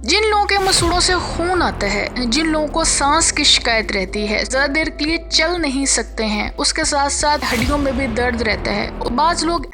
जिन लोगों के मसूड़ों से खून आता है, जिन लोगों को सांस की शिकायत रहती है, ज्यादा देर के लिए चल नहीं सकते हैं, उसके साथ साथ हड्डियों में भी दर्द रहता है। बाज लोग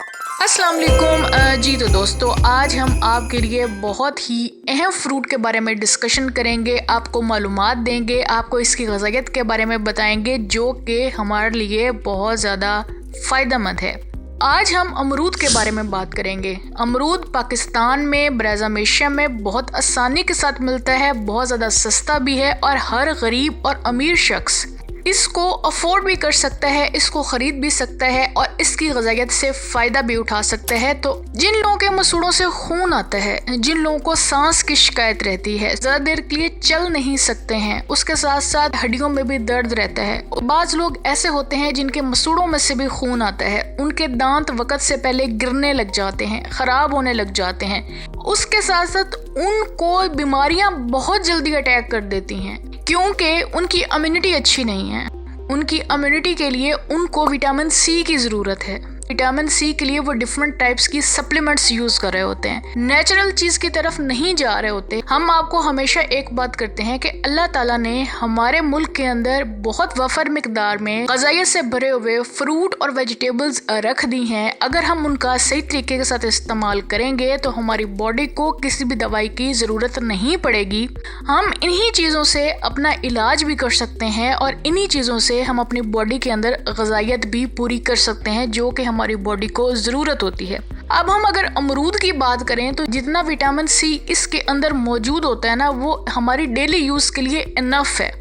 अस्सलाम वालेकुम जी। तो दोस्तों, आज हम आपके लिए बहुत ही अहम फ्रूट के बारे में डिस्कशन करेंगे, आपको मालूमात देंगे, आपको इसकी ग़िज़ायत के बारे में बताएंगे जो कि हमारे लिए बहुत ज़्यादा फ़ायदेमंद है। आज हम अमरूद के बारे में बात करेंगे। अमरूद पाकिस्तान में ब्राज़ील एशिया में बहुत आसानी के साथ मिलता है, बहुत ज़्यादा सस्ता भी है और हर गरीब और अमीर शख्स इसको अफोर्ड भी कर सकता है, इसको ख़रीद भी सकता है और इसकी ग़िज़ायत से फ़ायदा भी उठा सकता है। तो जिन लोगों के मसूड़ों से खून आता है, जिन लोगों को सांस की शिकायत रहती है, ज़्यादा देर के लिए चल नहीं सकते हैं, उसके साथ साथ हड्डियों में भी दर्द रहता है। बाज़ लोग ऐसे होते हैं जिनके मसूड़ों में से भी खून आता है, उनके दांत वक़्त से पहले गिरने लग जाते हैं, ख़राब होने लग जाते हैं। उसके साथ साथ उनको बीमारियाँ बहुत जल्दी अटैक कर देती हैं क्योंकि उनकी इम्यूनिटी अच्छी नहीं है। उनकी इम्यूनिटी के लिए उनको विटामिन सी की ज़रूरत है। विटामिन सी के लिए वो डिफरेंट टाइप्स की सप्लीमेंट्स यूज़ कर रहे होते हैं, नेचुरल चीज़ की तरफ नहीं जा रहे होते। हम आपको हमेशा एक बात करते हैं कि अल्लाह ताला ने हमारे मुल्क के अंदर बहुत वफर मिकदार में ग़िज़ायत से भरे हुए फ्रूट और वेजिटेबल्स रख दी हैं। अगर हम उनका सही तरीके के साथ इस्तेमाल करेंगे तो हमारी बॉडी को किसी भी दवाई की ज़रूरत नहीं पड़ेगी। हम इन्हीं चीज़ों से अपना इलाज भी कर सकते हैं और इन्हीं चीज़ों से हम अपनी बॉडी के अंदर ग़िज़ायत भी पूरी कर सकते हैं जो कि हमारी बॉडी को ज़रूरत होती है। अब हम अगर अमरूद की बात करें तो जितना विटामिन सी इसके अंदर मौजूद होता है ना, वो हमारी डेली यूज़ के लिए इनफ है।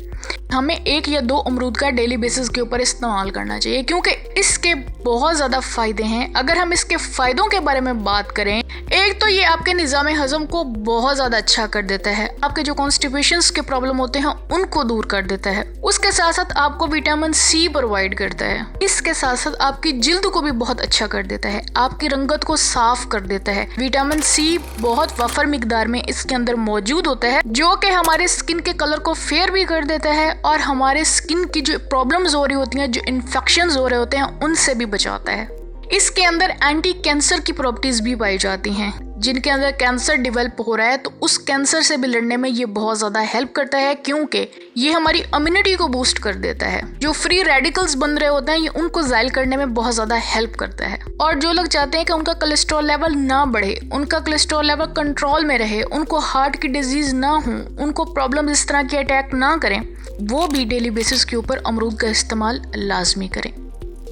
हमें 1 या 2 अमरूद का डेली बेसिस के ऊपर इस्तेमाल करना चाहिए क्योंकि इसके बहुत ज़्यादा फ़ायदे हैं। अगर हम इसके फ़ायदों के बारे में बात करें, एक तो ये आपके निज़ाम हज़म को बहुत ज़्यादा अच्छा कर देता है, आपके जो कॉन्स्टिपेशंस के प्रॉब्लम होते हैं उनको दूर कर देता है। उसके साथ साथ आपको विटामिन सी प्रोवाइड करता है। इसके साथ साथ आपकी जिल्द को भी बहुत अच्छा कर देता है, आपकी रंगत को साफ कर देता है। विटामिन सी बहुत वफर मिकदार में इसके अंदर मौजूद होता है जो कि हमारे स्किन के कलर को फेयर भी कर देता है और हमारे स्किन की जो प्रॉब्लम्स हो रही होती हैं, जो इन्फेक्शंस हो रहे होते हैं, उनसे भी बचाता है। इसके अंदर एंटी कैंसर की प्रॉपर्टीज भी पाई जाती हैं। जिनके अंदर कैंसर डेवलप हो रहा है तो उस कैंसर से भी लड़ने में ये बहुत ज़्यादा हेल्प करता है क्योंकि ये हमारी इम्यूनिटी को बूस्ट कर देता है। जो फ्री रेडिकल्स बन रहे होते हैं ये उनको ज़ायल करने में बहुत ज़्यादा हेल्प करता है। और जो लोग चाहते हैं कि उनका कोलेस्ट्रॉल लेवल ना बढ़े, उनका कोलेस्ट्रॉल लेवल कंट्रोल में रहे, उनको हार्ट की डिजीज़ ना हो, उनको प्रॉब्लम इस तरह की अटैक ना करें, वो भी डेली बेसिस के ऊपर अमरूद का इस्तेमाल लाजमी करें।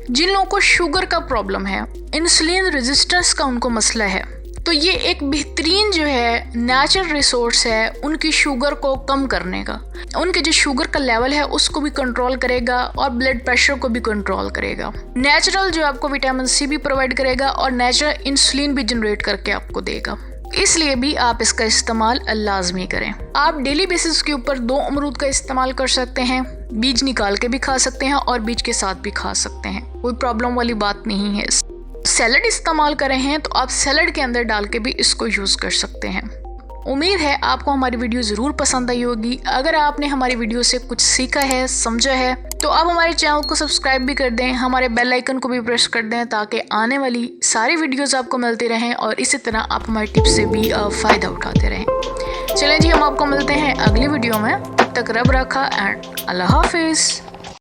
जिन लोगों को शुगर का प्रॉब्लम है, इंसुलिन रेजिस्टेंस का उनको मसला है, तो ये एक बेहतरीन जो है नेचुरल रिसोर्स है उनकी शुगर को कम करने का। उनके जो शुगर का लेवल है उसको भी कंट्रोल करेगा और ब्लड प्रेशर को भी कंट्रोल करेगा। नेचुरल जो आपको विटामिन सी भी प्रोवाइड करेगा और नेचुरल इंसुलिन भी जनरेट करके आपको देगा। इसलिए भी आप इसका इस्तेमाल लाजमी करें। आप डेली बेसिस के ऊपर 2 अमरूद का इस्तेमाल कर सकते हैं, बीज निकाल के भी खा सकते हैं और बीज के साथ भी खा सकते हैं, कोई प्रॉब्लम वाली बात नहीं है। सैलड इस्तेमाल कर रहे हैं तो आप सैलड के अंदर डाल के भी इसको यूज़ कर सकते हैं। उम्मीद है आपको हमारी वीडियो ज़रूर पसंद आई होगी। अगर आपने हमारी वीडियो से कुछ सीखा है, समझा है, तो आप हमारे चैनल को सब्सक्राइब भी कर दें, हमारे बेल आइकन को भी प्रेस कर दें ताकि आने वाली सारी वीडियोस आपको मिलती रहें और इसी तरह आप हमारी टिप्स से भी फ़ायदा उठाते रहें। चलें जी, हम आपको मिलते हैं अगली वीडियो में। तब तक रब रखा एंड अल्लाह हाफिज़।